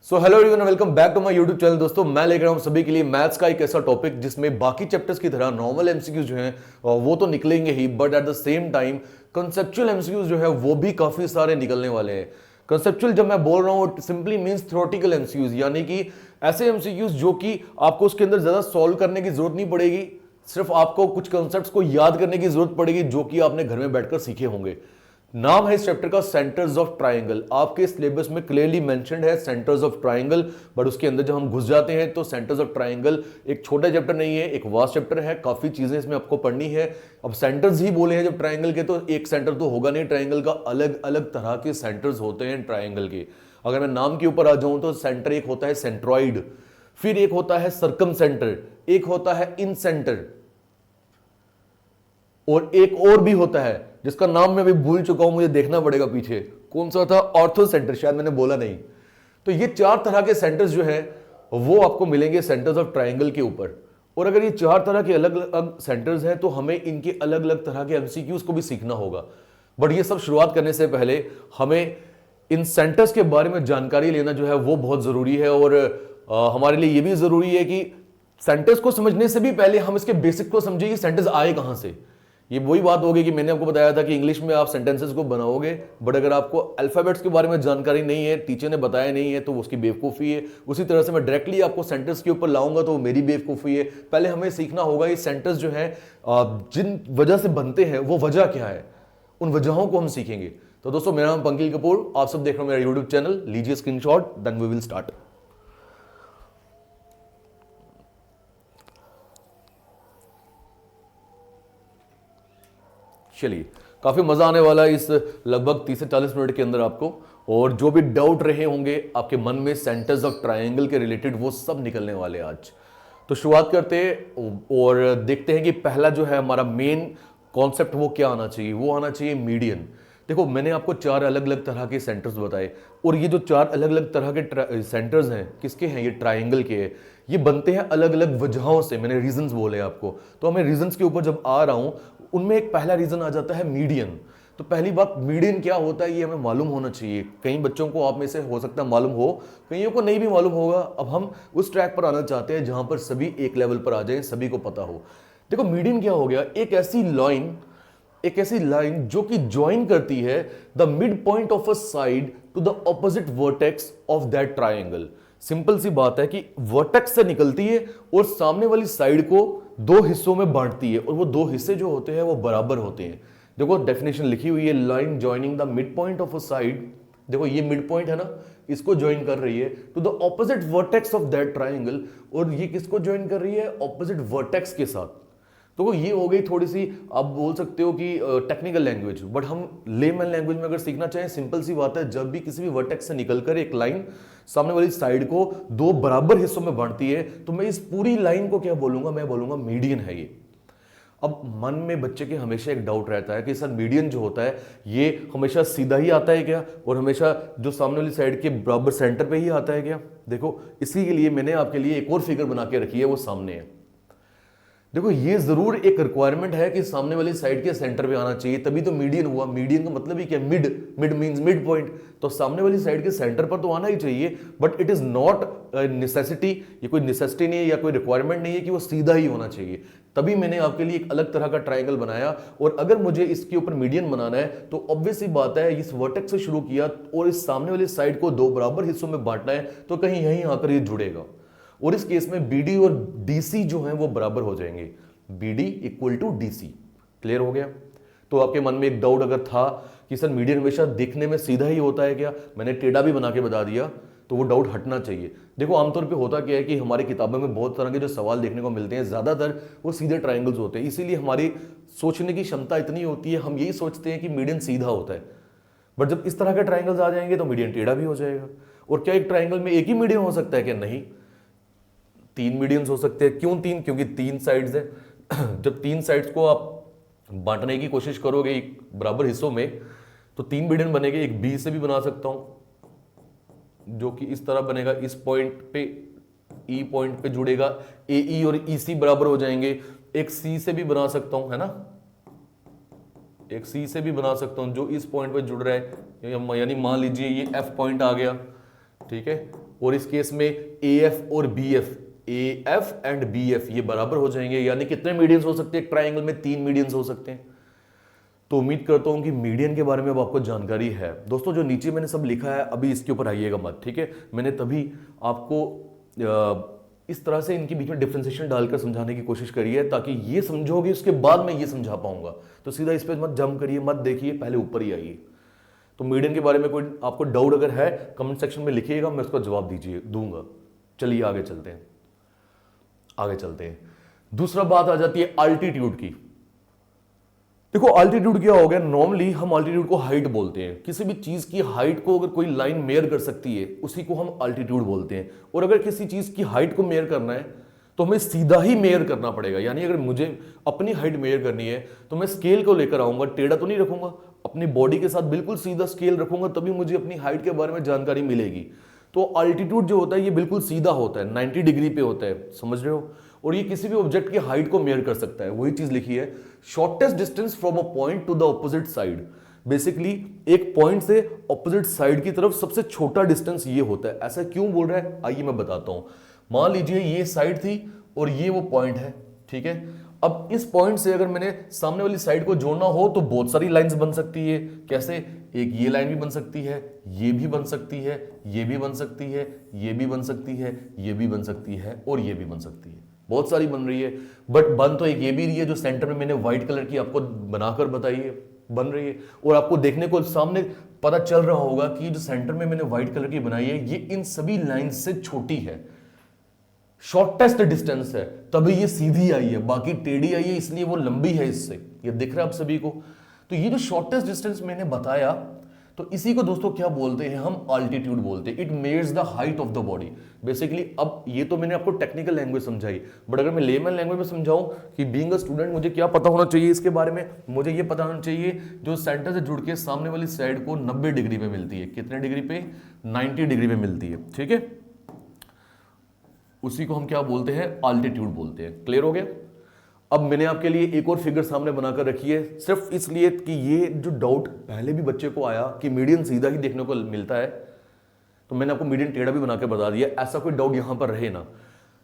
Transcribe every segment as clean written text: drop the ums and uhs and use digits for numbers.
So hello everyone, welcome back to my YouTube channel. दोस्तों, मैं लेकर आया हूं सभी के लिए मैथ्स का एक ऐसा टॉपिक जिसमें बाकी चैप्टर्स की तरह नॉर्मल एमसीक्यूज जो हैं वो तो निकलेंगे ही, but at the same time conceptual MCQs जो है वो भी काफी सारे निकलने वाले हैं। कंसेप्चुअल जब मैं बोल रहा हूं सिंपली मींस थ्योरेटिकल एमसीक्यूज, यानी कि ऐसे एमसीक्यूज जो कि आपको उसके अंदर ज्यादा सॉल्व करने की जरूरत नहीं पड़ेगी, सिर्फ आपको कुछ कॉन्सेप्ट्स को याद करने की जरूरत पड़ेगी जो कि आपने घर में बैठकर सीखे होंगे। नाम है इस चैप्टर का सेंटर्स ऑफ ट्रायंगल। आपके सिलेबस में क्लियरली मेंशन्ड है सेंटर्स ऑफ ट्रायंगल, बट उसके अंदर जब हम घुस जाते हैं तो सेंटर्स ऑफ ट्रायंगल एक छोटा चैप्टर नहीं है, एक वास्ट चैप्टर है। काफी चीजें इसमें आपको पढ़नी है। अब सेंटर्स ही बोले हैं जब ट्रायंगल के, तो एक सेंटर तो होगा नहीं ट्रायंगल का, अलग अलग तरह के सेंटर्स होते हैं ट्रायंगल के। अगर मैं नाम के ऊपर आ जाऊं तो सेंटर एक होता है सेंट्रॉइड, फिर एक होता है सर्कम सेंटर, एक होता है इन सेंटर, और एक और भी होता है जिसका नाम मैं अभी भूल चुका हूं, मुझे देखना पड़ेगा पीछे कौन सा था, ऑर्थो सेंटर, शायद मैंने बोला नहीं। तो ये चार तरह के सेंटर्स जो है वो आपको मिलेंगे सेंटर्स ऑफ ट्रायंगल के ऊपर। और अगर ये चार तरह के अलग अलग सेंटर्स हैं तो हमें इनके अलग अलग तरह के एमसीक्यूज को भी सीखना होगा। बट ये सब शुरुआत करने से पहले हमें इन सेंटर्स के बारे में जानकारी लेना जो है वो बहुत जरूरी है। और हमारे लिए ये भी जरूरी है कि सेंटर्स को समझने से भी पहले हम इसके बेसिक को समझे कि सेंटर्स आए कहां से। ये वही बात होगी कि मैंने आपको बताया था कि इंग्लिश में आप सेंटेंसेस को बनाओगे, बट अगर आपको अल्फाबेट्स के बारे में जानकारी नहीं है, टीचर ने बताया नहीं है, तो उसकी बेवकूफ़ी है। उसी तरह से मैं डायरेक्टली आपको सेंटेंस के ऊपर लाऊंगा तो मेरी बेवकूफ़ी है। पहले हमें सीखना होगा ये सेंटेंस जो है जिन वजह से बनते हैं वो वजह क्या है, उन वजहों को हम सीखेंगे। तो दोस्तों, मेरा नाम पंकिल कपूर, आप सब देख रहे हो मेरा यूट्यूब चैनल। लीजिए screenshot, then we will start. चलिए, काफी मजा आने वाला है इस लगभग 30 से 40 मिनट के अंदर आपको। और जो भी डाउट रहे होंगे आपके मन में सेंटर्स ऑफ ट्रायंगल के रिलेटेड, वो सब निकलने वाले आज। तो शुरुआत करते हैं और देखते हैं कि पहला जो है हमारा मेन कॉन्सेप्ट वो क्या आना चाहिए। वो आना चाहिए मीडियन। देखो, मैंने आपको चार अलग अलग तरह के सेंटर्स बताए, और ये जो चार अलग अलग तरह के सेंटर्स हैं किसके हैं, ये ट्रायंगल के हैं। ये बनते हैं अलग अलग वजहों से, मैंने रीजंस बोले आपको। तो हमें रीजंस के ऊपर जब आ रहा हूं, उनमें एक पहला रीजन आ जाता है मीडियन। तो पहली बात, मीडियन क्या होता है ये हमें मालूम होना चाहिए। कई बच्चों को आप में से हो सकता है मालूम हो, कईयों को नहीं भी मालूम होगा। अब हम उस ट्रैक पर आना चाहते हैं जहां पर सभी एक लेवल पर आ जाए, सभी को पता हो। देखो, मीडियन क्या हो गया, एक ऐसी लाइन जो कि ज्वाइन करती है the mid point of a side to the opposite vertex of that triangle. Simple सी बात है कि वर्टेक्स से निकलती है और सामने वाली साइड को दो हिस्सों में बांटती है, और वो दो हिस्से जो होते हैं वो बराबर होते हैं। देखो, डेफिनेशन लिखी हुई है, line joining the mid point of a side. देखो, ये मिड पॉइंट है ना, इसको ज्वाइन कर रही है to the opposite vertex of that triangle. और ये किसको ज्वाइन कर रही है, ऑपोजिट वर्टेक्स के साथ। तो ये हो गई थोड़ी सी, आप बोल सकते हो कि टेक्निकल लैंग्वेज, बट हम लेमन लैंग्वेज में अगर सीखना चाहें, सिंपल सी बात है, जब भी किसी भी वर्टेक्स से निकलकर एक लाइन सामने वाली साइड को दो बराबर हिस्सों में बांटती है, तो मैं इस पूरी लाइन को क्या बोलूंगा, मैं बोलूंगा मीडियन है ये। अब मन में बच्चे के हमेशा एक डाउट रहता है कि सर मीडियन जो होता है ये हमेशा सीधा ही आता है क्या, और हमेशा जो सामने वाली साइड के बराबर सेंटर पे ही आता है क्या। देखो, इसी के लिए मैंने आपके लिए एक और फिगर बना के रखी है, वो सामने है। देखो, ये जरूर एक रिक्वायरमेंट है कि सामने वाली साइड के सेंटर पे आना चाहिए, तभी तो मीडियन हुआ। मीडियन का मतलब ही क्या, mid. Mid means mid point, तो सामने वाली साइड के सेंटर पर तो आना ही चाहिए। But it is not necessity, ये कोई नेसेसिटी नहीं है या कोई रिक्वायरमेंट नहीं है कि वो सीधा ही होना चाहिए। तभी मैंने आपके लिए एक अलग तरह का ट्रायंगल बनाया। और अगर मुझे इसके ऊपर मीडियन बनाना है तो ऑब्वियस सी बात है, इस वर्टेक्स से शुरू किया और इस सामने वाली साइड को दो बराबर हिस्सों में बांटना है, तो कहीं यहीं आकर ये जुड़ेगा। और इस केस में बीडी और डीसी जो हैं वो बराबर हो जाएंगे, BD equal to DC. Clear हो गया। तो आपके मन में एक डाउट अगर था कि सर मीडियन हमेशा देखने में सीधा ही होता है क्या, मैंने टेढ़ा भी बना के बता दिया, तो वो डाउट हटना चाहिए। देखो, आमतौर पे होता क्या है कि हमारी किताबों में बहुत तरह के जो सवाल देखने को मिलते हैं, ज्यादातर वो सीधे ट्रायंगल्स होते हैं। इसीलिए हमारी सोचने की क्षमता इतनी होती है, हम यही सोचते हैं कि मीडियन सीधा होता है। बट जब इस तरह के ट्रायंगल्स आ जाएंगे तो मीडियन टेढ़ा भी हो जाएगा। और क्या एक ट्रायंगल में एक ही मीडियन हो सकता है क्या, नहीं, तीन मीडियंस हो सकते हैं। क्यों तीन, क्योंकि तीन साइड्स हैं। जब तीन साइड्स को आप बांटने की कोशिश करोगे एक बराबर हिस्सों में, तो तीन मीडियन बनेंगे। एक बी से भी बना सकता हूं जो कि इस तरह बनेगा, इस पॉइंट पे ई पॉइंट पे जुड़ेगा, ए ई और ई सी बराबर हो जाएंगे। एक सी से भी बना सकता हूं, है ना, एक सी से भी बना सकता हूं जो इस पॉइंट पे जुड़ रहा है, यानी मान लीजिए ये एफ पॉइंट आ गया, ठीक है। और इस केस में ए एफ और B F, A F and B F ये बराबर हो जाएंगे, यानी कितने मीडियंस हो सकते हैं एक ट्राइंगल में? 3 मीडियंस हो सकते हैं। तो उम्मीद करता हूं कि मीडियन के बारे में अब आपको जानकारी है। दोस्तों जो नीचे मैंने सब लिखा है अभी इसके ऊपर आइएगा मत, ठीक है? मैंने तभी आपको इस तरह से इनके बीच में डिफरेंशिएशन डालकर समझाने की कोशिश करी है ताकि ये समझोगे उसके बाद मैं ये समझा पाऊंगा। तो सीधा इस पर मत जंप करिए, मत देखिए, पहले ऊपर ही आइए। तो मीडियन के बारे में कोई आपको डाउट अगर है कमेंट सेक्शन में लिखिएगा, मैं उसका जवाब दूंगा। चलिए आगे चलते हैं, आगे चलते हैं। दूसरा बात आ जाती है अल्टीट्यूड की। देखो अल्टीट्यूड क्या हो गया, नॉर्मली हम अल्टीट्यूड को हाइट बोलते हैं। किसी भी चीज की हाइट को अगर कोई लाइन मेयर कर सकती है उसी को हम अल्टीट्यूड बोलते हैं। और अगर किसी चीज की हाइट को मेयर करना है तो हमें सीधा ही मेयर करना पड़ेगा। यानी अगर मुझे अपनी हाइट मेयर करनी है तो मैं स्केल को लेकर आऊंगा, टेढ़ा तो नहीं रखूंगा, अपनी बॉडी के साथ बिल्कुल सीधा स्केल रखूंगा, तभी मुझे अपनी हाइट के बारे में जानकारी मिलेगी। तो अल्टीट्यूड जो होता है ये बिल्कुल सीधा होता है, 90 डिग्री पे होता है, समझ रहे हो? और ये किसी भी ऑब्जेक्ट की हाइट को मेयर कर सकता है। वही चीज लिखी है, shortest distance from a point two the opposite side. Basically एक पॉइंट से ऑपोजिट साइड की तरफ सबसे छोटा डिस्टेंस ये होता है। ऐसा क्यों बोल रहा है आइए मैं बताता हूं। मान लीजिए ये साइड थी और ये वो पॉइंट है, ठीक है? अब इस पॉइंट से अगर मैंने सामने वाली साइड को जोड़ना हो तो बहुत सारी लाइंस बन सकती है। कैसे? एक ये लाइन भी बन सकती है, ये भी बन सकती है, ये भी बन सकती है, ये भी बन सकती है, ये भी बन सकती है और ये भी बन सकती है। बहुत सारी बन रही है, बट बन तो एक ये भी रही है जो सेंटर में मैंने व्हाइट कलर की आपको बनाकर बताई है, बन रही है। और आपको देखने को सामने पता चल रहा होगा कि जो सेंटर में मैंने व्हाइट कलर की बनाई है ये इन सभी लाइन से छोटी है, शॉर्टेस्ट डिस्टेंस है, तभी ये सीधी आई है, बाकी टेढ़ी आई है इसलिए वो लंबी है इससे। ये दिख रहा है आप सभी को? तो ये जो शॉर्टेस्ट डिस्टेंस मैंने बताया तो इसी को दोस्तों क्या बोलते हैं हम? अल्टीट्यूड बोलते हैं। It measures the height of the body basically. अब ये तो मैंने आपको टेक्निकल लैंग्वेज समझाई, बट अगर मैं लेमन लैंग्वेज में समझाऊं कि बीइंग अ स्टूडेंट मुझे क्या पता होना चाहिए इसके बारे में, मुझे ये पता होना चाहिए जो सेंटर से जुड़ के सामने वाली साइड को 90 डिग्री पे मिलती है। कितने डिग्री पे? 90 डिग्री पे मिलती है, ठीक है? उसी को हम क्या बोलते हैं? अल्टीट्यूड बोलते हैं। क्लियर हो गया? अब मैंने आपके लिए एक और फिगर सामने बनाकर रखी है सिर्फ इसलिए कि ये जो डाउट पहले भी बच्चे को आया कि मीडियन सीधा ही देखने को मिलता है, तो मैंने आपको मीडियन टेढ़ा भी बनाकर बता दिया, ऐसा कोई डाउट यहां पर रहे ना।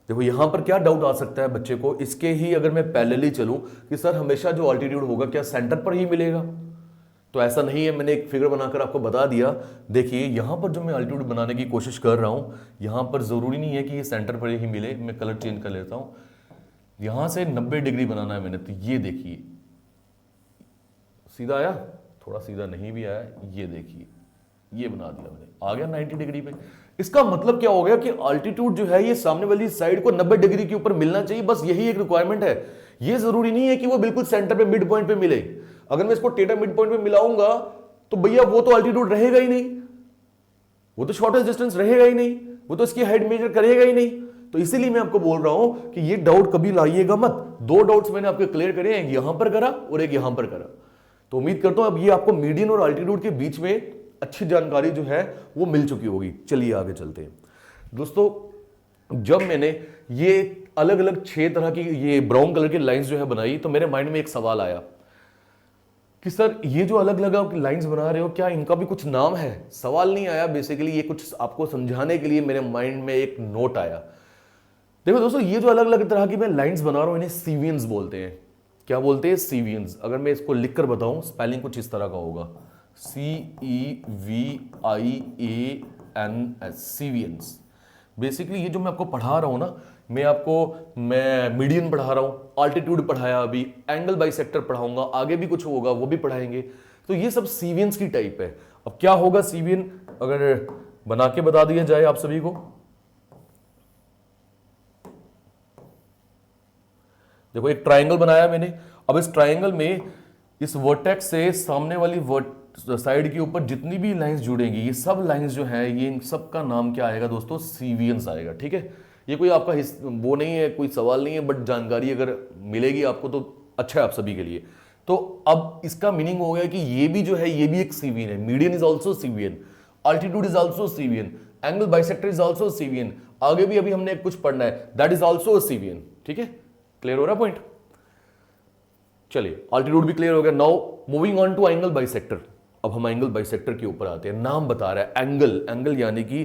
देखो यहां पर क्या डाउट आ सकता है बच्चे को, इसके ही अगर मैं पैरेलली चलूं कि सर हमेशा जो अल्टीट्यूड होगा क्या सेंटर पर ही मिलेगा? तो ऐसा नहीं है, मैंने एक फिगर बनाकर आपको बता दिया। देखिए यहां पर जो मैं अल्टीट्यूड बनाने की कोशिश कर रहा हूं, यहां पर जरूरी नहीं है कि ये सेंटर पर ही मिले। मैं कलर चेंज कर लेता हूं, यहां से 90 डिग्री बनाना है मैंने, तो ये देखिए सीधा आया, थोड़ा सीधा नहीं भी आया, ये देखिए ये बना दिया मैंने, आ गया 90 डिग्री पे। इसका मतलब क्या हो गया कि अल्टीट्यूड जो है ये सामने वाली साइड को 90 डिग्री के ऊपर मिलना चाहिए, बस यही एक रिक्वायरमेंट है। ये जरूरी नहीं है कि वो बिल्कुल सेंटर पे मिड पॉइंट पे मिले। अगर मैं इसको टेढ़ा मिड पॉइंट पे मिलाऊंगा तो भैया वो तो अल्टीट्यूड रहेगा ही नहीं, वो तो शॉर्टेस्ट डिस्टेंस रहेगा ही नहीं, वो तो इसकी हाइट मेजर करेगा ही नहीं। तो इसीलिए मैं आपको बोल रहा हूं कि ये डाउट कभी लाइएगा मत। 2 डाउट्स मैंने आपके क्लियर करे, एक यहां पर करा और एक यहां पर करा। तो उम्मीद करता हूं अब ये आपको मीडियन और अल्टीट्यूड के बीच में अच्छी जानकारी जो है वो मिल चुकी होगी। चलिए आगे चलते हैं दोस्तों। जब मैंने ये अलग अलग 6 तरह की ये ब्राउन कलर की लाइंस जो है बनाई तो मेरे माइंड में एक सवाल आया कि सर ये जो अलग अलग आप लाइंस बना रहे हो क्या इनका भी कुछ नाम है? सवाल नहीं आया, बेसिकली ये कुछ आपको समझाने के लिए मेरे माइंड में एक नोट आया। देखो दोस्तों ये जो अलग अलग तरह की मैं लाइंस बना रहा हूं इन्हें सीवियंस बोलते हैं। क्या बोलते हैं? सीवियंस। अगर मैं इसको लिखकर बताऊं स्पेलिंग कुछ इस तरह का होगा, CEVIANS, सीवियंस। बेसिकली ये जो मैं आपको पढ़ा रहा हूं ना, मैं मीडियन पढ़ा रहा हूं, अल्टीट्यूड पढ़ाया, अभी एंगल बाइसेक्टर पढ़ाऊंगा, आगे भी कुछ होगा वो भी पढ़ाएंगे। तो ये सब सीवियंस की टाइप है। अब क्या होगा सीवियन, अगर बना के बता दिया जाए आप सभी को। देखो एक ट्राइंगल बनाया मैंने, अब इस ट्राइंगल में इस वर्टेक्स से सामने वाली साइड के ऊपर जितनी भी लाइंस जुड़ेंगी, ये सब लाइंस जो है ये इन सब का नाम क्या आएगा दोस्तों? सीवियंस आएगा। ठीक है, ये कोई आपका वो नहीं है, कोई सवाल नहीं है, बट जानकारी अगर मिलेगी आपको तो अच्छा है आप सभी के लिए। तो अब इसका मीनिंग हो गया कि ये भी जो है ये भी एक सीवियन है। Median is also cevian, altitude is also cevian, angle bisector is also cevian, आगे भी अभी हमने कुछ पढ़ना है, दैट इज ऑल्सो सीवियन। ठीक है, क्लियर हो रहा पॉइंट? चलिए अल्टीट्यूड भी क्लियर हो गया। Now moving on to angle bisector. अब हम एंगल बाइसेक्टर के ऊपर आते हैं। नाम बता रहा है एंगल, एंगल यानी कि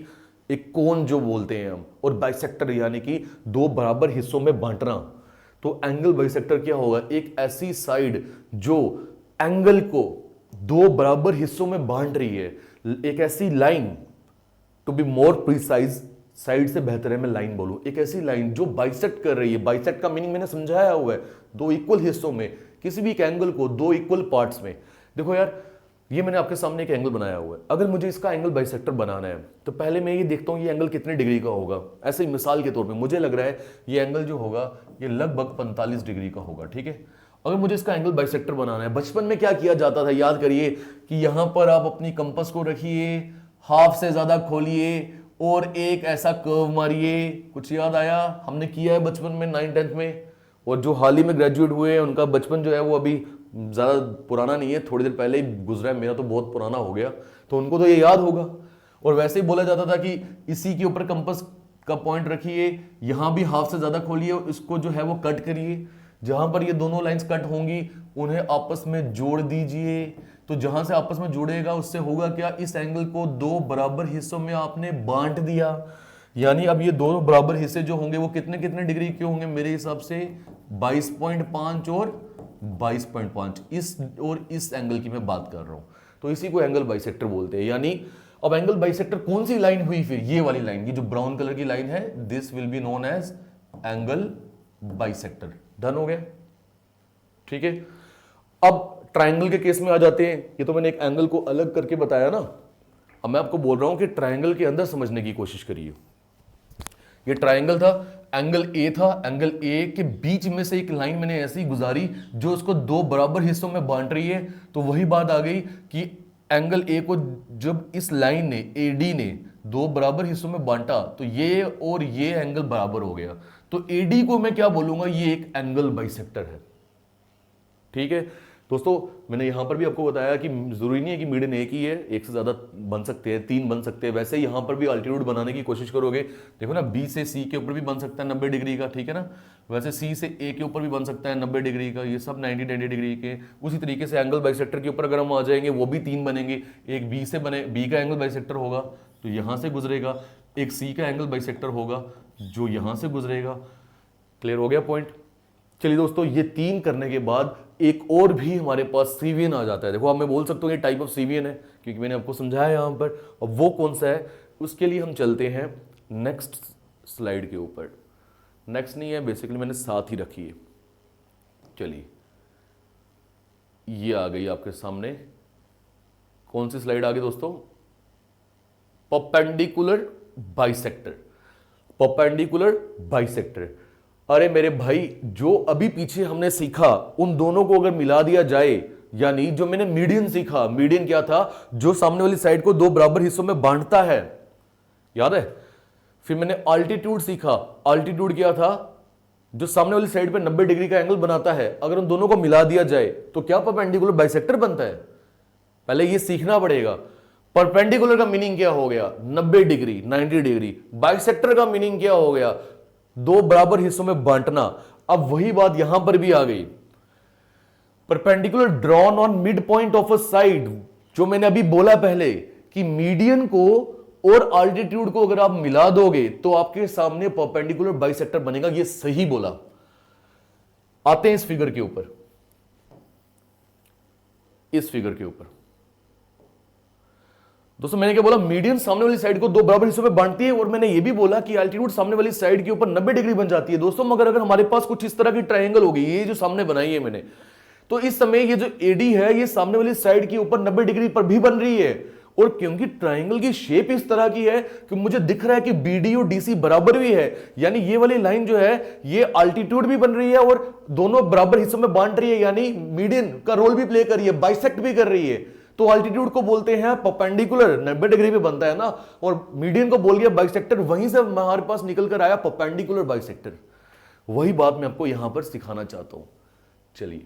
एक कोन जो बोलते हैं हम, और बाइसेक्टर यानी कि दो बराबर हिस्सों में बांटना। तो एंगल बाइसेक्टर क्या होगा? एक ऐसी साइड जो एंगल को दो बराबर हिस्सों में बांट रही है, एक ऐसी line, to be more precise, side से बेहतर है मैं लाइन बोलूं, एक ऐसी लाइन जो बाइसेक्ट कर रही है। बाइसेक्ट का मीनिंग मैंने समझाया हुआ है, दो इक्वल हिस्सों में, किसी भी एक एंगल को दो इक्वल पार्ट्स में। देखो यार, ये मैंने आपके सामने एक एंगल बनाया हुआ है, अगर मुझे इसका एंगल बाइसेक्टर बनाना है तो पहले मैं ये देखता हूं ये एंगल कितने डिग्री का होगा। ऐसे ही मिसाल के तौर पे मुझे लग रहा है ये एंगल जो होगा ये लगभग 45 डिग्री का होगा, ठीक है। अगर मुझे इसका एंगल बाइसेक्टर बनाना है, बचपन में क्या किया जाता था याद करिए कि यहां पर आप अपनी कंपास को रखिए, हाफ से ज्यादा खोलिए और एक ऐसा कर्व मारिए। कुछ याद आया? हमने किया है बचपन में 9th-10th में। और जो हाल ही में ग्रेजुएट हुए हैं उनका बचपन जो है वो अभी ज़्यादा पुराना नहीं है, थोड़ी देर पहले ही गुजरा है, मेरा तो बहुत पुराना हो गया, तो उनको तो ये याद होगा। और वैसे ही बोला जाता था कि इसी के ऊपर कंपास का पॉइंट रखिए, यहाँ भी हाफ से ज़्यादा खोलिए, इसको जो है वो कट करिए, जहाँ पर ये दोनों लाइंस कट होंगी उन्हें आपस में जोड़ दीजिए। तो जहां से आपस में जुड़ेगा उससे होगा क्या? इस एंगल को दो बराबर हिस्सों में आपने बांट दिया, यानी अब ये दोनों बराबर हिस्से जो होंगे वो कितने कितने डिग्री के होंगे? मेरे हिसाब से 22.5 और 22.5, इस और इस एंगल की मैं बात कर रहा हूं। तो इसी को एंगल बाइसेक्टर बोलते हैं। यानी अब एंगल बाइसेक्टर कौन सी लाइन हुई? फिर ये वाली लाइन, ये जो ब्राउन कलर की लाइन है, this will be known as angle bisector. Done हो गया, ठीक है। अब ट्रायंगल के केस में आ जाते हैं। ये तो मैंने एक एंगल को अलग करके बताया ना, अब मैं आपको बोल रहा हूं कि ट्रायंगल के अंदर समझने की कोशिश करिए। ये ट्रायंगल था, एंगल ए था, एंगल ए के बीच में से एक लाइन मैंने ऐसी गुजारी जो उसको दो बराबर हिस्सों में बांट रही है। तो वही बात आ गई कि एंगल ए को जब इस लाइन ने, एडी ने दो बराबर हिस्सों में बांटा तो ये और ये एंगल बराबर हो गया। तो एडी को मैं क्या बोलूंगा? ये एक एंगल बाइसेक्टर है, ठीक है दोस्तों। मैंने यहां पर भी आपको बताया कि जरूरी नहीं है कि मीडियन एक ही है, एक से ज्यादा बन सकते हैं, 3 बन सकते हैं। वैसे यहां पर भी अल्टीट्यूड बनाने की कोशिश करोगे, देखो ना, बी से सी के ऊपर भी बन सकता है 90 डिग्री का, ठीक है ना। वैसे सी से ए के ऊपर भी बन सकता है 90 डिग्री का, ये सब 90 डिग्री के। उसी तरीके से एंगल बाइसेक्टर के ऊपर अगर हम आ जाएंगे वो भी 3 बनेंगे। एक बी से बने, बी का एंगल बाइसेक्टर होगा तो यहां से गुजरेगा, एक सी का एंगल बाइसेक्टर होगा जो यहां से गुजरेगा। क्लियर हो गया पॉइंट? चलिए दोस्तों, ये 3 करने के बाद एक और भी हमारे पास सीवियन आ जाता है। देखो, अब मैं बोल सकता हूँ ये टाइप ऑफ सीवियन है क्योंकि मैंने आपको समझाया यहां पर। अब वो कौन सा है उसके लिए हम चलते हैं नेक्स्ट स्लाइड के ऊपर। नेक्स्ट नहीं है, बेसिकली मैंने साथ ही रखी है। चलिए, ये आ गई आपके सामने। कौन सी स्लाइड आ गई दोस्तों? Perpendicular bisector. Perpendicular bisector. अरे मेरे भाई, जो अभी पीछे हमने सीखा उन दोनों को अगर मिला दिया जाए, यानी जो मैंने मीडियन सीखा, मीडियन क्या था? जो सामने वाली साइड को दो बराबर हिस्सों में बांटता है, याद है। फिर मैंने अल्टीट्यूड सीखा, अल्टीट्यूड क्या था? जो सामने वाली साइड पे 90 डिग्री का एंगल बनाता है। अगर उन दोनों को मिला दिया जाए तो क्या परपेंडिकुलर बाइसेक्टर बनता है? पहले ये सीखना पड़ेगा। परपेंडिकुलर का मीनिंग क्या हो गया? 90 डिग्री, 90 डिग्री। बाइसेक्टर का मीनिंग क्या हो गया? दो बराबर हिस्सों में बांटना। अब वही बात यहां पर भी आ गई। Perpendicular drawn on mid point of a side, जो मैंने अभी बोला पहले कि मीडियन को और अल्टीट्यूड को अगर आप मिला दोगे तो आपके सामने परपेंडिकुलर बाइसेक्टर बनेगा। ये सही बोला। आते हैं इस फिगर के ऊपर, इस फिगर के ऊपर। दोस्तों, मैंने क्या बोला? मीडियन सामने वाली साइड को दो बराबर हिस्सों में बांटती है, और मैंने ये भी बोला कि अल्टीट्यूड सामने वाली साइड के ऊपर 90 डिग्री बन जाती है। दोस्तों, मगर अगर हमारे पास कुछ इस तरह की ट्रायंगल होगी, ये जो सामने बनाई है मैंने, तो इस समय ये जो एडी है ये सामने वाली साइड के ऊपर 90 डिग्री पर भी बन रही है। और क्योंकि ट्रायंगल की शेप इस तरह की है कि मुझे दिख रहा है कि बीडी और डीसी बराबर भी है, यानी ये वाली लाइन जो है ये अल्टीट्यूड भी बन रही है और दोनों बराबर हिस्सों में बांट रही है, यानी मीडियन का रोल भी प्ले कर रही है, बाइसेक्ट भी कर रही है। तो अल्टीट्यूड को बोलते हैं परपेंडिकुलर, 90 डिग्री पे बनता है ना, और मीडियन को बोल गया बाइसेक्टर। वहीं से हमारे पास निकल कर आया परपेंडिकुलर बाइसेक्टर। वही बात मैं आपको यहां पर सिखाना चाहता हूं। चलिए,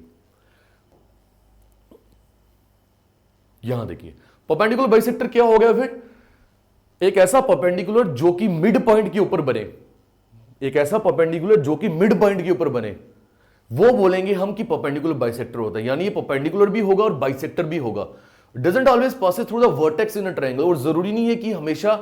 यहां देखिए, परपेंडिकुलर बाइसेक्टर क्या हो गया? फिर एक ऐसा परपेंडिकुलर जो कि मिड पॉइंट के ऊपर बने, एक ऐसा परपेंडिकुलर जो कि मिड पॉइंट के ऊपर बने, वो बोलेंगे हम कि परपेंडिकुलर बाइसेक्टर होता है। यानी ये परपेंडिकुलर भी होगा और बाइसेक्टर भी होगा। Doesn't always passes through the vertex in a triangle, और जरूरी नहीं है कि हमेशा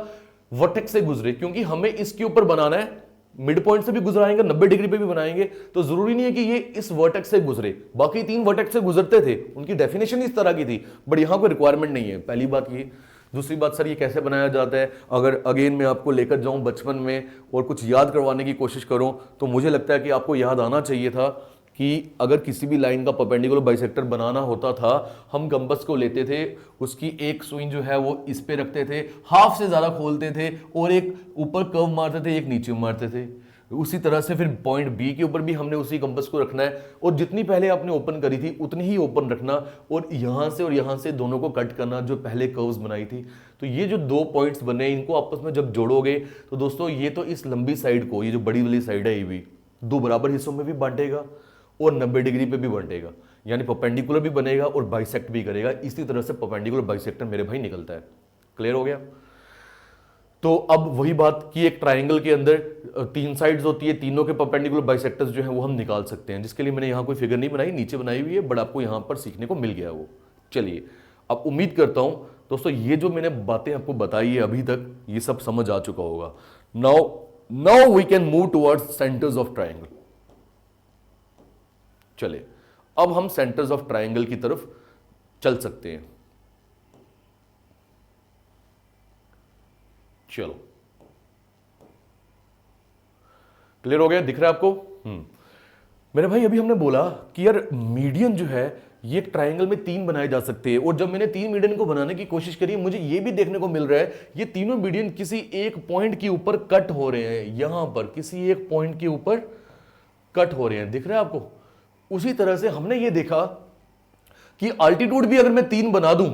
वर्टेक्स से गुजरे, क्योंकि हमें इसके ऊपर बनाना है, मिड पॉइंट से भी गुजराएंगे, 90 डिग्री पे भी बनाएंगे, तो जरूरी नहीं है कि ये इस वर्टेक्स से गुजरे। बाकी 3 वर्टेक्स से गुजरते थे, उनकी डेफिनेशन इस तरह की थी, बट यहां कोई रिक्वायरमेंट नहीं है। पहली बात ये। दूसरी बात, सर ये कैसे बनाया जाता है? अगर अगेन मैं आपको लेकर जाऊं बचपन में और कुछ याद करवाने की कोशिश करूं, तो मुझे लगता है कि आपको याद आना चाहिए था कि अगर किसी भी लाइन का परपेंडिकुलर बाइसेक्टर बनाना होता था, हम कंपास को लेते थे, उसकी एक सुई जो है वो इस पे रखते थे, हाफ से ज्यादा खोलते थे और एक ऊपर कर्व मारते थे, एक नीचे मारते थे। उसी तरह से फिर पॉइंट बी के ऊपर भी हमने उसी कंपास को रखना है, और जितनी पहले आपने ओपन करी थी उतनी ही ओपन रखना, और यहां से दोनों को कट करना जो पहले कर्व्स बनाई थी। तो ये जो 2 पॉइंट्स बने, इनको आपस में जब जोड़ोगे तो दोस्तों ये तो इस लंबी साइड को, ये जो बड़ी वाली साइड है, ये भी 2 बराबर हिस्सों में भी बांटेगा और 90 डिग्री पे भी बांटेगा, यानी परपेंडिकुलर भी बनेगा और बाइसेक्ट भी करेगा। इसी तरह से परपेंडिकुलर बाइसेक्टर मेरे भाई निकलता है। क्लियर हो गया? तो अब वही बात कि एक ट्राइंगल के अंदर 3 साइड्स होती है, तीनों के परपेंडिकुलर बाइसेक्टर्स जो है वो हम निकाल सकते हैं, जिसके लिए मैंने यहां कोई फिगर नहीं बनाई, नीचे बनाई हुई है, बट आपको यहां पर सीखने को मिल गया वो। चलिए, अब उम्मीद करता हूं दोस्तों ये जो मैंने बातें आपको बताई है अभी तक, ये सब समझ आ चुका होगा। Now we can move towards centres of triangle. चलिए, अब हम सेंटर्स ऑफ ट्राइंगल की तरफ चल सकते हैं। चलो, क्लियर हो गया? दिख रहा है आपको? मेरे भाई अभी हमने बोला कि यार मीडियन जो है ये एक ट्राइंगल में 3 बनाए जा सकते हैं, और जब मैंने 3 मीडियन को बनाने की कोशिश करी, मुझे ये भी देखने को मिल रहा है ये तीनों मीडियन किसी एक पॉइंट के ऊपर कट हो रहे हैं, यहां पर किसी एक पॉइंट के ऊपर कट हो रहे हैं। दिख रहा है आपको? उसी तरह से हमने ये देखा कि अल्टीट्यूड भी अगर मैं 3 बना दूं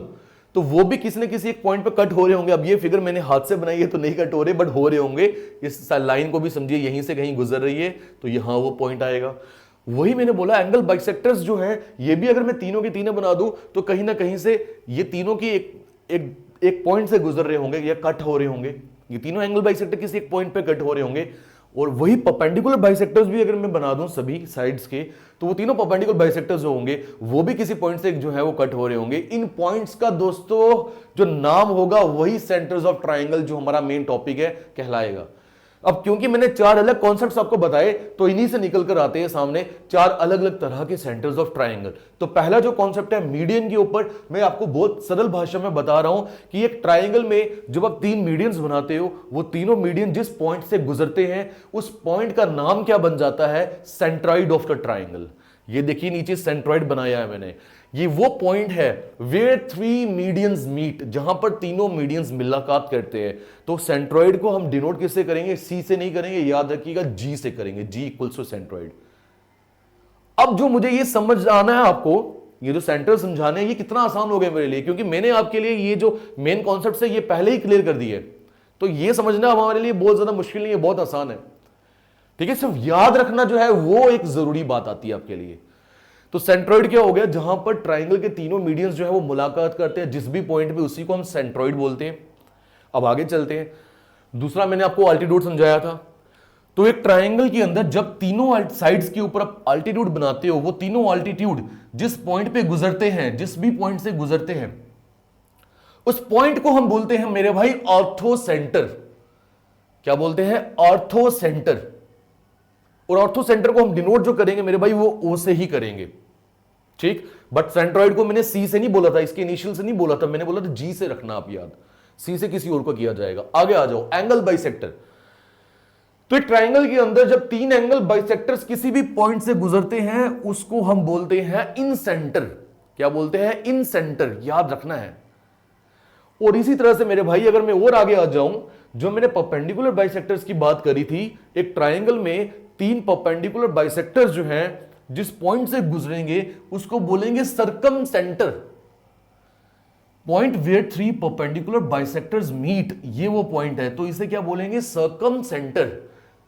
तो वो भी किसी न किसी एक पॉइंट पे कट हो रहे होंगे। अब ये फिगर मैंने हाथ से बनाई है तो नहीं कट हो रहे, बट हो रहे होंगे। इस लाइन को भी समझिए, यहीं से कहीं गुजर रही है तो यहां वो पॉइंट आएगा। वही मैंने बोला, एंगल बाइसेक्टर्स जो है ये भी अगर मैं तीनों के तीनों बना दूं तो कहीं ना कहीं से ये तीनों की एक पॉइंट से गुजर रहे होंगे या कट हो रहे होंगे। ये तीनों एंगल बाइसेक्टर किसी एक पॉइंट पे कट हो रहे होंगे। और वही परपेंडिकुलर बाइसेक्टर्स भी अगर मैं बना दूं सभी साइड्स के, तो वो तीनों परपेंडिकुलर बाइसेक्टर्स जो होंगे वो भी किसी पॉइंट से जो है वो कट हो रहे होंगे। इन पॉइंट्स का दोस्तों जो नाम होगा वही सेंटर्स ऑफ ट्राइंगल, जो हमारा मेन टॉपिक है, कहलाएगा। अब क्योंकि मैंने 4 अलग कॉन्सेप्ट्स आपको बताए, तो इन्हीं से निकल कर आते हैं सामने 4 अलग अलग तरह के सेंटर्स ऑफ ट्राइंगल। तो पहला जो कॉन्सेप्ट है मीडियन के ऊपर, मैं आपको बहुत सरल भाषा में बता रहा हूं कि एक ट्राइंगल में जब आप 3 मीडियंस बनाते हो, वो तीनों मीडियन जिस पॉइंट से गुजरते हैं उस पॉइंट का नाम क्या बन जाता है? Centroid of the triangle. ये देखिए नीचे सेंट्रॉइड बनाया है मैंने, ये वो पॉइंट है वेयर 3 मीडियंस मीट, जहां पर तीनों मीडियंस मुलाकात करते हैं। तो सेंट्रॉइड को हम डिनोट किससे करेंगे? सी से नहीं करेंगे, याद रखिएगा, जी से करेंगे। G equals to centroid. अब जो मुझे ये समझ आना है आपको, ये जो सेंटर समझाने हैं ये कितना आसान हो गया मेरे लिए, क्योंकि मैंने आपके लिए ये जो मेन कॉन्सेप्ट है ये पहले ही क्लियर कर दिए है। तो ये समझना हमारे लिए बहुत ज्यादा मुश्किल नहीं है, बहुत आसान है। ठीक है, सिर्फ याद रखना जो है वो एक जरूरी बात आती है आपके लिए। तो सेंट्रॉइड क्या हो गया? जहां पर ट्राइंगल के तीनों मीडियंस जो है वो मुलाकात करते हैं जिस भी पॉइंट पे, उसी को हम सेंट्रॉइड बोलते हैं। अब आगे चलते हैं। दूसरा मैंने आपको अल्टीट्यूड समझाया था। तो एक ट्राइंगल के अंदर जब तीनों साइड्स के ऊपर आप अल्टीट्यूड बनाते हो, वो तीनों अल्टीट्यूड जिस पॉइंट पे गुजरते हैं, जिस भी पॉइंट से गुजरते हैं, उस पॉइंट को हम बोलते हैं मेरे भाई ऑर्थो सेंटर। क्या बोलते हैं? Ortho centre. और ऑर्थो सेंटर को हम डिनोट जो करेंगे मेरे भाई वो ओ से ही करेंगे, ठीक। बट सेंट्रॉइड को मैंने सी से नहीं बोला था, इसके इनिशियल से नहीं बोला था, मैंने बोला था जी से रखना आप याद, सी से किसी और को किया जाएगा। आगे आ जाओ, एंगल बाइसेक्टर। तो एक ट्राइंगल के अंदर जब 3 एंगल बाइसेक्टर्स किसी भी पॉइंट से गुजरते हैं उसको हम बोलते हैं इन सेंटर। क्या बोलते हैं? इन सेंटर, याद रखना है। और इसी तरह से मेरे भाई अगर मैं और आगे आ जाऊं, जो मैंने परपेंडिकुलर बाइसेक्टर्स की बात करी थी, एक ट्राइंगल में 3 परपेंडिकुलर बाइसेक्टर्स जो हैं जिस पॉइंट से गुजरेंगे उसको बोलेंगे circumcentre. Point where 3 perpendicular bisectors meet, ये वो पॉइंट है, तो इसे क्या बोलेंगे? Circumcentre.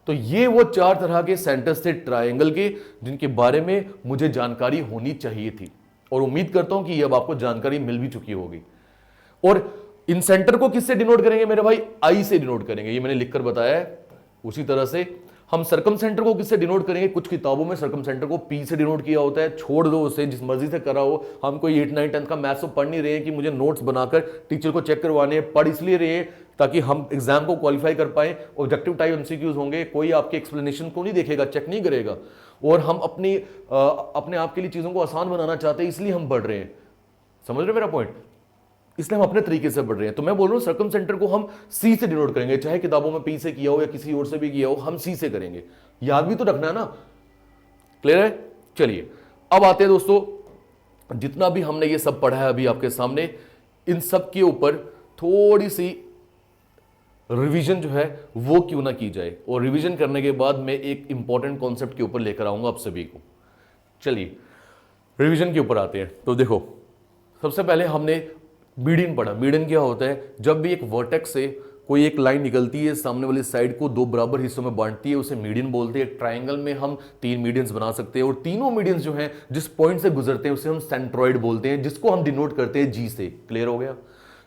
तो ये वो 4 तरह के सेंटर्स थे ट्राइंगल के जिनके बारे में मुझे जानकारी होनी चाहिए थी, और उम्मीद करता हूं कि अब आपको जानकारी मिल भी चुकी होगी। और इन सेंटर को किससे डिनोट करेंगे मेरे भाई? आई से डिनोट करेंगे, ये मैंने लिखकर बताया है। उसी तरह से हम सर्कम सेंटर को किससे डिनोट करेंगे? कुछ किताबों में सर्कम सेंटर को पी से डिनोट किया होता है, छोड़ दो उसे, जिस मर्जी से करा हो। हम कोई 8, 9, 10 का मैथ्स तो पढ़ नहीं रहे हैं कि मुझे नोट्स बनाकर टीचर को चेक करवाने हैं। पढ़ इसलिए रहे हैं ताकि हम एग्जाम को क्वालिफाई कर पाए। ऑब्जेक्टिव टाइप एमसीक्यूज होंगे, कोई आपके एक्सप्लेनेशन को नहीं देखेगा, चेक नहीं करेगा, और हम अपने आप के लिए चीजों को आसान बनाना चाहते हैं, इसलिए हम पढ़ रहे हैं। समझ रहे मेरा पॉइंट? इसलिए हम अपने तरीके से पढ़ रहे हैं। तो मैं बोल रहा हूं सर्कम सेंटर को हम सी से डिनोट करेंगे, चाहे किताबों में पी से किया हो या किसी और से भी किया हो, हम सी से करेंगे। याद भी तो रखना है ना। क्लियर है? चलिए अब आते हैं दोस्तों, जितना भी हमने ये सब पढ़ा है अभी आपके सामने, इन सब के ऊपर थोड़ी सी रिवीजन जो है वो क्यों ना की जाए, और रिवीजन करने के बाद मैं एक इंपॉर्टेंट कॉन्सेप्ट के ऊपर लेकर आऊंगा आप सभी को। चलिए रिवीजन के ऊपर आते हैं। तो देखो, सबसे पहले हमने मीडियन पढ़ा। मीडियन क्या होता है? जब भी एक वर्टेक्स से कोई एक लाइन निकलती है, सामने वाली साइड को दो बराबर हिस्सों में बांटती है, उसे मीडियन बोलते हैं। ट्रायंगल में हम 3 मीडियंस बना सकते हैं, और तीनों मीडियंस जो हैं जिस पॉइंट से गुजरते हैं उसे हम सेंट्रॉइड बोलते हैं, जिसको हम डिनोट करते हैं जी से। क्लियर हो गया?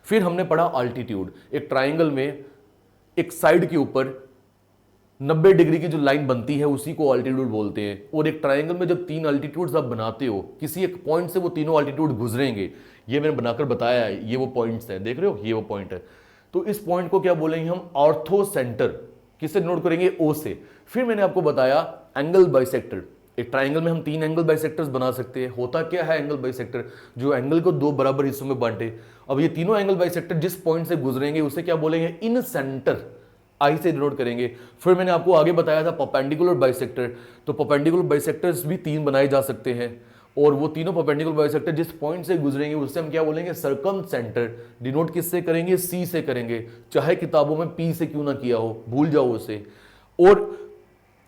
फिर हमने पढ़ा अल्टीट्यूड। एक ट्रायंगल में एक साइड के ऊपर 90 डिग्री की जो लाइन बनती है उसी को अल्टीट्यूड बोलते हैं। और एक ट्रायंगल में जब 3 अल्टीट्यूड्स आप बनाते हो, किसी एक पॉइंट से वो तीनों अल्टीट्यूड गुजरेंगे। ये मैंने बनाकर बताया है, ये वो पॉइंट्स हैं, देख रहे हो, ये वो पॉइंट है। तो इस पॉइंट को क्या बोलेंगे हम? Ortho centre. किससे नोट करेंगे? ओ से। फिर मैंने आपको बताया एंगल बाइसेक्टर। एक ट्राइंगल में हम 3 एंगल बाइसेक्टर्स बना सकते हैं। होता क्या है एंगल बाइसेक्टर? जो एंगल को 2 बराबर हिस्सों में बांटे। अब ये तीनों एंगल बाइसेक्टर जिस पॉइंट से गुजरेंगे उसे क्या बोलेंगे? इन सेंटर, आई से डिनोट करेंगे। फिर मैंने आपको आगे बताया था परपेंडिकुलर बाइसेक्टर। तो परपेंडिकुलर बाइसेक्टर्स भी 3 बनाए जा सकते हैं, और वो तीनों परपेंडिकुलर बाइसेक्टर जिस पॉइंट से गुजरेंगे उससे हम क्या बोलेंगे? Circum centre. डिनोट किससे करेंगे? सी से करेंगे, चाहे किताबों में पी से क्यों ना किया हो, भूल जाओ उसे। और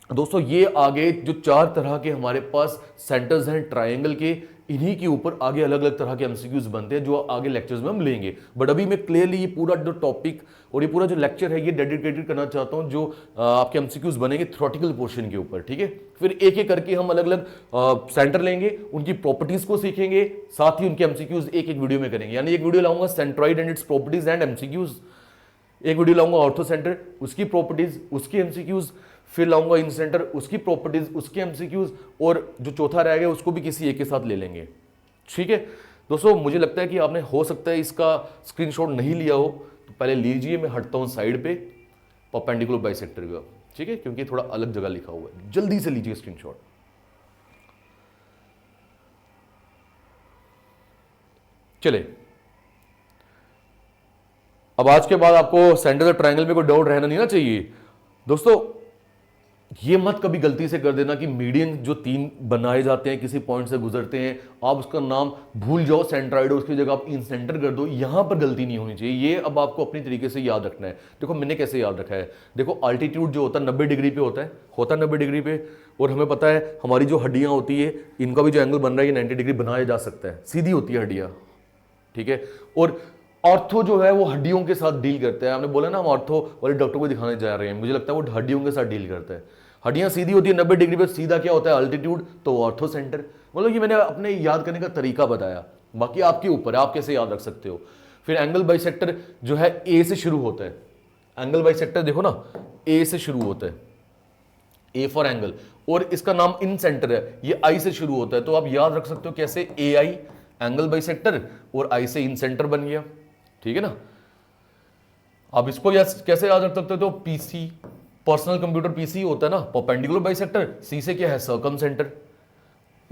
दोस्तों ये आगे जो 4 तरह के हमारे पास सेंटर्स हैं ट्रायंगल के, इन्हीं के ऊपर आगे अलग अलग तरह के एमसीक्यूज बनते हैं, जो आगे लेक्चर्स में हम लेंगे। बट अभी मैं क्लियरली ये पूरा जो टॉपिक और ये पूरा जो लेक्चर है ये डेडिकेटेड करना चाहता हूं जो आपके एमसीक्यूज बनेंगे थ्योरेटिकल पोर्शन के ऊपर, ठीक है। फिर एक एक करके हम अलग अलग सेंटर लेंगे, उनकी प्रॉपर्टीज को सीखेंगे, साथ ही उनके एमसीक्यूज एक एक वीडियो में करेंगे। यानी एक वीडियो लाऊंगा centroid and its properties and MCQs, एक वीडियो लाऊंगा ऑर्थो सेंटर, उसकी प्रॉपर्टीज, उसकी एमसीक्यूज, फिर लाऊंगा इन सेंटर, उसकी प्रॉपर्टीज, उसके एमसीक्यूज, और जो चौथा रहेगा उसको भी किसी एक के साथ ले लेंगे, ठीक है। दोस्तों मुझे लगता है कि आपने हो सकता है इसका स्क्रीनशॉट नहीं लिया हो, तो पहले लीजिए, मैं हटता हूं साइड पे परपेंडिकुलर बाइसेक्टर का, ठीक है, क्योंकि थोड़ा अलग जगह लिखा हुआ है। जल्दी से लीजिए स्क्रीनशॉट। चले, अब आज के बाद आपको सेंटर ऑफ ट्रायंगल में कोई डाउट रहना नहीं ना चाहिए। दोस्तों ये मत कभी गलती से कर देना कि मीडियन जो 3 बनाए जाते हैं किसी पॉइंट से गुजरते हैं, आप उसका नाम भूल जाओ सेंट्रॉइड, उसकी जगह आप इन सेंटर कर दो। यहां पर गलती नहीं होनी चाहिए, ये अब आपको अपनी तरीके से याद रखना है। देखो मैंने कैसे याद रखा है, देखो अल्टीट्यूड जो होता है 90 डिग्री पे होता है 90 डिग्री पे, और हमें पता है हमारी जो हड्डियां होती है इनका भी जो एंगल बन रहा है ये 90 डिग्री बनाया जा सकता है, सीधी होती है हड्डियां, ठीक है। और ऑर्थो जो है वो हड्डियों के साथ डील करता है। हमने बोला ना हम ऑर्थो वाले डॉक्टर को दिखाने जा रहे हैं, मुझे लगता है वो हड्डियों के साथ डील करता है। हड्डियां सीधी होती है 90 डिग्री पे, सीधा क्या होता है? अल्टीट्यूड, तो ऑर्थो सेंटर। मतलब ये मैंने अपने याद करने का तरीका बताया, बाकी आपके ऊपर है आप कैसे याद रख सकते हो। फिर एंगल बाइसेक्टर जो है ए से शुरू होता है, एंगल बाइसेक्टर देखो ना ए से शुरू होता है, ए फॉर एंगल, और इसका नाम इन सेंटर है, ये आई से शुरू होता है। तो आप याद रख सकते हो कैसे? ए आई एंगल बाइसेक्टर और आई से इन सेंटर बन गया, ठीक है ना। आप इसको कैसे याद रख सकते हो? तो पीसी, पर्सनल कंप्यूटर पीसी होता है ना, परपेंडिकुलर बाइसेक्टर, सी से क्या है? Circum centre.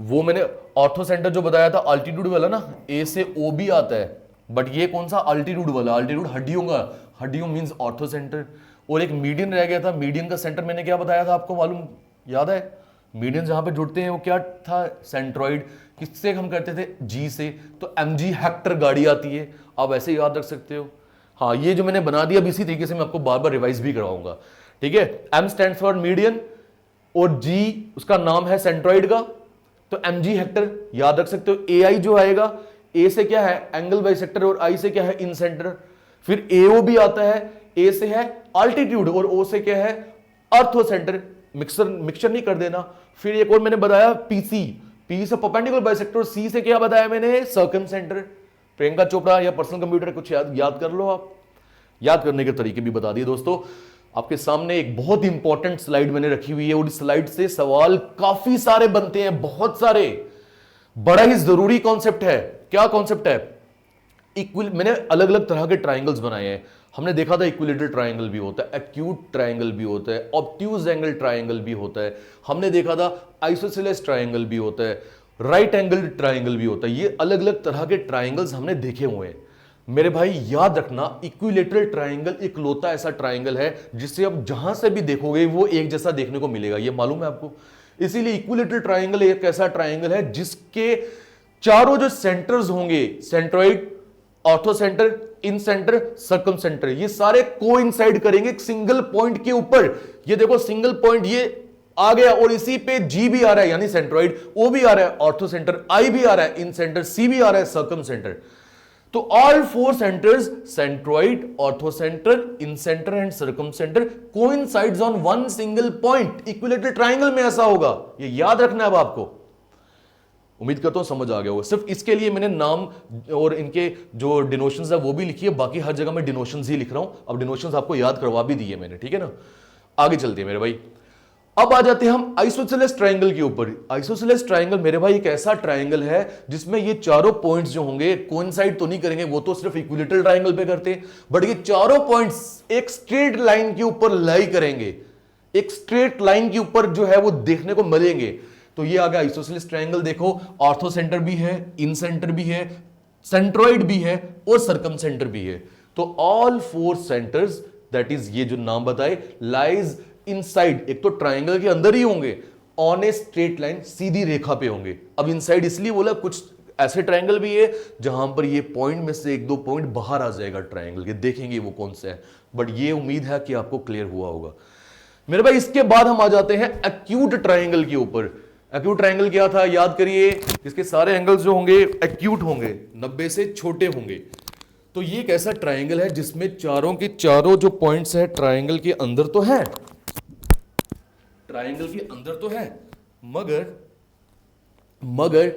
वो मैंने ऑर्थो सेंटर जो बताया था अल्टीट्यूड वाला ना, ए से ओ भी आता है, बट ये कौन सा? अल्टीट्यूड वाला, अल्टीट्यूड हड्डियों का, हड्डियों मींस ऑर्थो सेंटर। और एक मीडियन रह गया था, मीडियन का सेंटर मैंने क्या बताया था आपको मालूम, याद है? मीडियन जहां पे जुड़ते हैं वो क्या था? सेंट्रॉइड। किससे हम करते थे? जी से। तो एमजी हेक्टर गाड़ी आती है, आप ऐसे याद रख सकते हो। हाँ ये जो मैंने बना दिया अब इसी तरीके से मैं आपको बार बार रिवाइज भी करवाऊंगा, ठीक है। एम स्टैंड्स फॉर मीडियन और जी उसका नाम है सेंट्रॉइड का, तो एमजी हेक्टर याद रख सकते हो। ए आई जो आएगा, ए से क्या है? एंगल बाइसेक्टर, और आई से क्या है? इन सेंटर। फिर एओ भी आता है, ए से है अल्टीट्यूड और ओ से क्या है? अर्थो सेंटर। मिक्सचर नहीं कर देना। फिर एक और मैंने बताया पीसी, पी से परपेंडिकुलर बाइसेक्टर, सी से क्या बताया मैंने? Circum centre. प्रियंका चोपड़ा या पर्सनल कंप्यूटर कुछ याद कर लो, आप याद करने के तरीके भी बता दिए। दोस्तों आपके सामने एक बहुत इंपॉर्टेंट स्लाइड मैंने रखी हुई है और इस स्लाइड से सवाल काफी सारे बनते हैं, बहुत सारे। बड़ा ही जरूरी कॉन्सेप्ट है। क्या कॉन्सेप्ट है? मैंने अलग अलग तरह के ट्राइंगल्स बनाए हैं। हमने देखा था इक्विलेटरल ट्राइंगल भी होता है, एक्यूट ट्राइंगल भी होता है, ऑब्ट्यूज एंगल ट्राइंगल भी होता है, हमने देखा था आइसोसेलेस ट्राइंगल भी होता है, राइट एंगल ट्राइंगल भी होता है। ये अलग अलग तरह के ट्राइंगल्स हमने देखे हुए हैं। मेरे भाई याद रखना, इक्विलेटरल ट्राइंगल इकलौता ऐसा ट्राइंगल है जिससे अब जहां से भी देखोगे वो एक जैसा देखने को मिलेगा। ये मालूम है आपको? इसीलिए इक्विलेटरल ट्राइंगल एक ऐसा ट्राइंगल है जिसके चारों जो सेंटर्स होंगे, सेंट्रोइड, ऑर्थो सेंटर, इन सेंटर, सर्कम सेंटर, ये सारे कोइंसाइड करेंगे एक सिंगल पॉइंट के ऊपर। ये देखो सिंगल पॉइंट ये आ गया और इसी पे जी भी आ रहा है यानी सेंट्रोइड, ओ भी आ रहा है ऑर्थो सेंटर, आई भी आ रहा है इन सेंटर, सी भी आ रहा है सर्कम सेंटर। तो all four centres, centroid, ortho centre, in centre and circum centre, coincides on one single point. Equilateral triangle में ऐसा होगा, ये याद रखना है अब आपको। उम्मीद करता हूं समझ आ गया होगा। सिर्फ इसके लिए मैंने नाम और इनके जो डिनोशंस है वो भी लिखी है, बाकी हर जगह मैं डिनोशंस ही लिख रहा हूं। अब डिनोशंस आपको याद करवा भी दिए मैंने, ठीक है ना। आगे चलते हैं मेरे भाई। अब आ जाते हैं हम आइसोसेलेस ट्राइंगल के ऊपर। आइसोसेलेस ट्राइंगल मेरे भाई एक ऐसा ट्राइंगल है जिसमें ये चारों पॉइंट्स जो होंगे कोइंसाइड तो नहीं करेंगे, वो तो सिर्फ इक्विलेटरल ट्राइंगल पे करते हैं, बट ये चारों पॉइंट्स एक स्ट्रेट लाइन के ऊपर लाई करेंगे, एक स्ट्रेट लाइन के ऊपर जो है वो देखने को मिलेंगे। तो ये आ गया आइसोसेलेस ट्राइंगल। देखो ऑर्थो सेंटर भी है, इन सेंटर भी है, सेंट्रोइड भी है और सर्कम सेंटर भी है। तो all four centres, that is ये जो नाम बताए, लाइज इनसाइड, एक तो ट्राइंगल के अंदर ही होंगे, ऑन ए स्ट्रेट लाइन, सीधी रेखा पे होंगे। अब इनसाइड इसलिए बोला, कुछ ऐसे ट्राइंगल भी है जहां पर ये पॉइंट में से एक दो पॉइंट बाहर आ जाएगा ट्राइंगल के, देखेंगे वो कौन सा है, बट ये उम्मीद है कि आपको क्लियर हुआ होगा मेरे भाई। इसके बाद हम आ जाते हैं एक्यूट ट्राइंगल के ऊपर। एक्यूट ट्राइंगल क्या था याद करिए, इसके सारे एंगल्स जो होंगे एक्यूट होंगे, 90 से छोटे होंगे। तो ये एक ऐसा ट्राइंगल है जिसमें चारों के चारों जो पॉइंट्स है ट्राइंगल के अंदर तो है, ट्राइंगल के अंदर तो है, मगर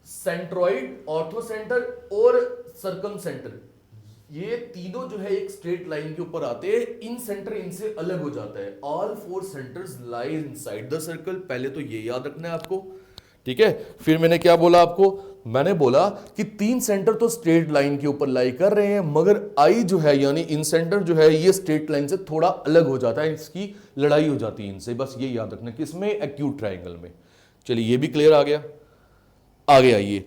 सेंट्रोइड, ऑर्थो सेंटर और सर्कम सेंटर, ये तीनों जो है एक स्ट्रेट लाइन के ऊपर आते हैं, इन सेंटर इनसे अलग हो जाता है। All four centres lie inside the circle. पहले तो ये याद रखना है आपको, ठीक है। फिर मैंने क्या बोला आपको? मैंने बोला कि तीन सेंटर तो स्ट्रेट लाइन के ऊपर लाई कर रहे हैं, मगर आई जो है यानी इन सेंटर जो है ये स्ट्रेट लाइन से थोड़ा अलग हो जाता है, इसकी लड़ाई हो जाती है इनसे। बस ये याद रखना किसमें? एक्यूट ट्राइंगल में। चलिए ये भी क्लियर आ गया। आगे आइए,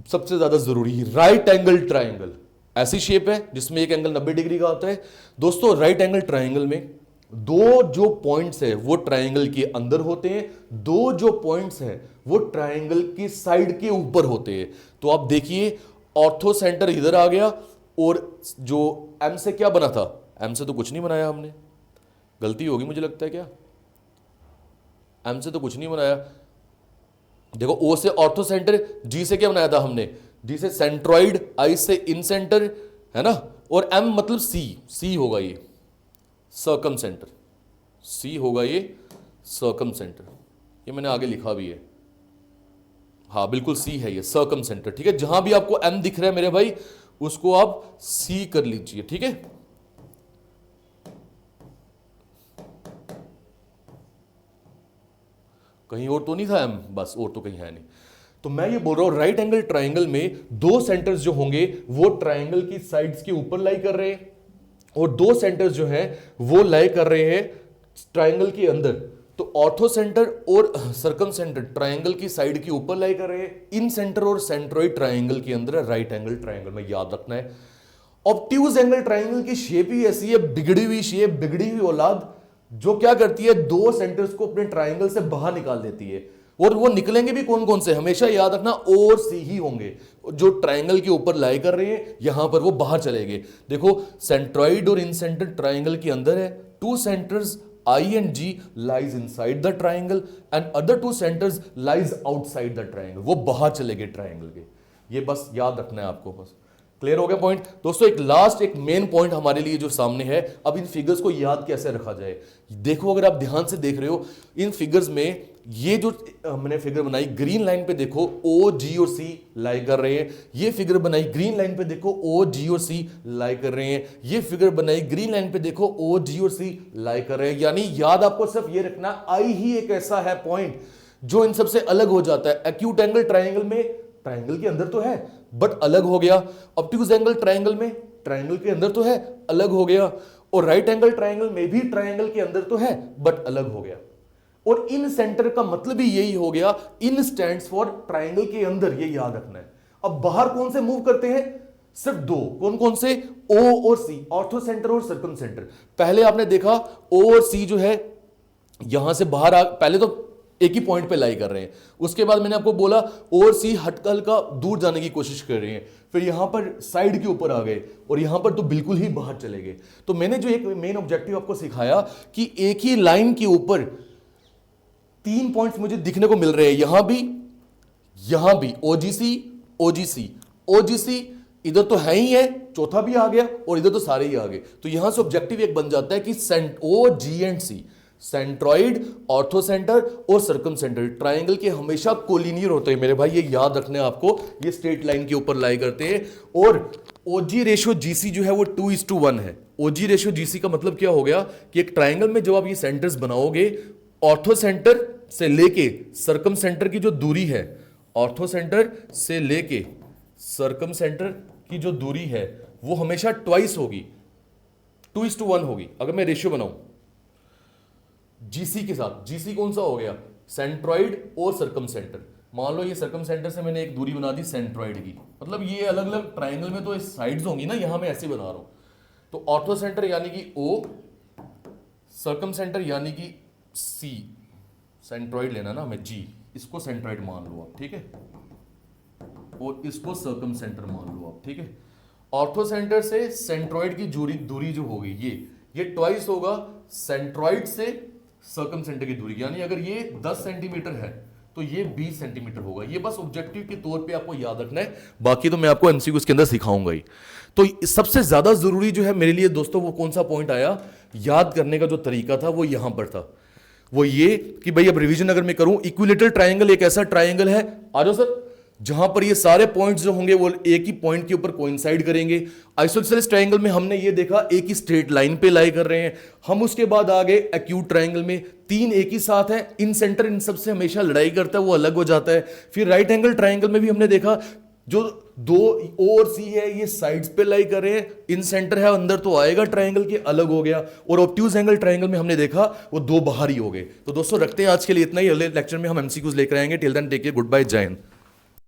सबसे ज्यादा जरूरी राइट एंगल ट्राइंगल। ऐसी शेप है जिसमें एक एंगल 90 डिग्री का होता है। दोस्तों राइट एंगल ट्राइंगल में दो जो पॉइंट्स है वो ट्राइंगल के अंदर होते हैं, दो जो पॉइंट्स है वो ट्राइंगल की साइड के ऊपर होते हैं। तो आप देखिए ऑर्थो सेंटर इधर आ गया और जो एम से क्या बना था, एम से तो कुछ नहीं बनाया हमने, गलती होगी मुझे लगता है। क्या एम से तो कुछ नहीं बनाया। देखो ओ से ऑर्थो सेंटर, जी से क्या बनाया था हमने, जी से सेंट्रोइड, आई से इन सेंटर, है ना, और एम मतलब सी होगा ये सर्कम सेंटर, सी होगा ये सर्कम सेंटर। ये मैंने आगे लिखा भी है, हाँ बिल्कुल सी है ये सर्कम सेंटर, ठीक है। जहां भी आपको एम दिख रहा है मेरे भाई उसको आप सी कर लीजिए, ठीक है। कहीं और तो नहीं था एम, बस और तो कहीं है नहीं। तो मैं ये बोल रहा हूं राइट एंगल ट्राइंगल में दो सेंटर्स जो होंगे वो ट्राइंगल की साइड्स के ऊपर लाई कर रहे हैं और दो सेंटर्स जो हैं वो लाई कर रहे हैं ट्राइंगल के अंदर। तो ऑर्थो सेंटर और सर्कम सेंटर ट्राइंगल की साइड के ऊपर लाई कर रहे हैं, इन सेंटर और सेंट्रोइड ट्राइंगल के अंदर राइट एंगल ट्राइंगल में। याद रखना है ऑब्ट्यूज एंगल ट्राइंगल की शेप ही ऐसी है, बिगड़ी हुई शेप, बिगड़ी हुई औलाद, जो क्या करती है दो सेंटर्स को अपने ट्राइंगल से बाहर निकाल देती है। और वो निकलेंगे भी कौन कौन से, हमेशा याद रखना ओ और सी ही होंगे। जो ट्राइंगल के ऊपर लाई कर रहे हैं यहां पर वो बाहर चले गए। देखो सेंट्रोइड और इन सेंटर ट्राइंगल के अंदर है, two centres I and G lies inside the triangle and other two centres lies outside the triangle, वो बाहर चले गए ट्राइंगल के। ये बस याद रखना है आपको। बस क्लियर हो गया पॉइंट। दोस्तों एक लास्ट एक मेन पॉइंट हमारे लिए जो सामने है, अब इन फिगर्स को याद कैसे रखा जाए। देखो अगर आप ध्यान से देख रहे हो इन फिगर्स में ये जो मैंने फिगर बनाई ग्रीन लाइन पे देखो ओ जी और सी लाई कर रहे हैं, ये फिगर बनाई ग्रीन लाइन पे देखो ओ जी और सी लाई कर रहे हैं, ये फिगर बनाई ग्रीन लाइन पे देखो ओ जी और सी लाई कर रहे हैं। यानी याद आपको सिर्फ ये रखना, आई ही एक ऐसा है पॉइंट जो इन सबसे अलग हो जाता है। एक्यूट एंगल ट्राइंगल में ट्राइंगल के अंदर तो है बट अलग हो गया, ऑब्ट्यूज एंगल ट्राइंगल में ट्राइंगल के अंदर तो है अलग हो गया, और राइट एंगल ट्राइंगल में भी ट्राइंगल के अंदर तो है बट अलग हो गया। और इन सेंटर का मतलब ही यही हो गया, इन स्टैंड्स फॉर ट्राइंगल के अंदर, ये याद रखना है। अब बाहर कौन से मूव करते हैं, सिर्फ दो, कौन कौन से, ओ और सी, ऑर्थो सेंटर और सर्कम सेंटर। पहले आपने देखा ओ और सी जो है यहां से बाहर पहले तो एक ही पॉइंट पे लाई कर रहे हैं, उसके बाद मैंने आपको बोला ओ और सी हटका हल्का दूर जाने की कोशिश कर रहे हैं, फिर यहां पर साइड के ऊपर आ गए और यहां पर तो बिल्कुल ही बाहर चले गए। तो मैंने जो एक मेन ऑब्जेक्टिव आपको सिखाया कि एक ही लाइन के ऊपर 3 पॉइंट्स मुझे दिखने को मिल रहे हैं, यहां भी ओजीसी ओजीसी ओजीसी, इधर तो है ही है, चौथा भी आ गया और इधर तो सारे ही आ गए। तो यहां से ऑब्जेक्टिव एक बन जाता है कि O G and C, centroid, orthocentre और सर्कम सेंटर ट्राइंगल के हमेशा कोलिनियर होते हैं मेरे भाई, ये याद रखना है आपको। ये स्ट्रेट लाइन के ऊपर लाई करते हैं और ओजी रेशियो जीसी जो है वो 2:1 है। ओजी रेशियो जीसी का मतलब क्या हो गया कि एक ट्राइंगल में जब आप ये सेंटर्स बनाओगे, ऑर्थो सेंटर से लेके सर्कम सेंटर की जो दूरी है, ऑर्थो सेंटर से लेके सर्कम सेंटर की जो दूरी है वो हमेशा ट्वाइस होगी, 2:1 होगी। अगर मैं रेशियो बनाऊं जीसी के साथ, जीसी कौन सा हो गया, सेंट्रॉइड और सर्कम सेंटर। मान लो ये सर्कम सेंटर से मैंने एक दूरी बना दी सेंट्रॉइड की, मतलब ये अलग अलग ट्राइंगल में तो साइड्स होंगी ना, यहां मैं ऐसे बना रहा हूं। तो ऑर्थो सेंटर यानी कि ओ, सर्कम सेंटर यानी कि सी, सेंट्रॉइड लेना ना हमें जी, इसको सेंट्रॉइड मान लो आप, ठीक है, और इसको सर्कम सेंटर मान लो आप, ठीक है। ऑर्थो सेंटर से सेंट्रॉइड की दूरी जो होगी ये ट्वाइस होगा सेंट्रॉइड से सर्कम सेंटर की दूरी, यानी अगर ये 10 सेंटीमीटर है तो ये 20 सेंटीमीटर होगा। ये बस ऑब्जेक्टिव के तौर पे आपको याद रखना है, बाकी तो मैं आपको एमसीक्यू के अंदर सिखाऊंगा ही। तो सबसे ज्यादा जरूरी जो है मेरे लिए दोस्तों वो कौन सा पॉइंट आया, याद करने का जो तरीका था वो यहां पर था, वो ये कि भाई अब रिवीजन अगर मैं करूं, इक्विलेटरल ट्राइंगल एक ऐसा ट्राइंगल है, आ जाओ सर, जहां पर ये सारे पॉइंट्स जो होंगे वो एक ही पॉइंट के ऊपर कोइंसाइड करेंगे। आइसोसेलेस ट्राइंगल में हमने ये देखा एक ही स्ट्रेट लाइन पे लाई कर रहे हैं हम। उसके बाद आ गए एक्यूट ट्राइंगल में 3 एक ही साथ है, इन सेंटर इन सबसे हमेशा लड़ाई करता है, वो अलग हो जाता है। फिर राइट एंगल ट्राइंगल में भी हमने देखा जो 2 ओ और सी है ये साइड्स पे लाई कर रहे हैं, इन सेंटर है अंदर तो आएगा ट्राइंगल के, अलग हो गया। और ऑब्ट्यूज एंगल ट्राइंगल में हमने देखा वो 2 बाहर ही हो गए। तो दोस्तों रखते हैं आज के लिए इतना ही, अगले लेक्चर में हम एमसीक्यूज लेकर आएंगे। Till then take care, goodbye, Jai Hind.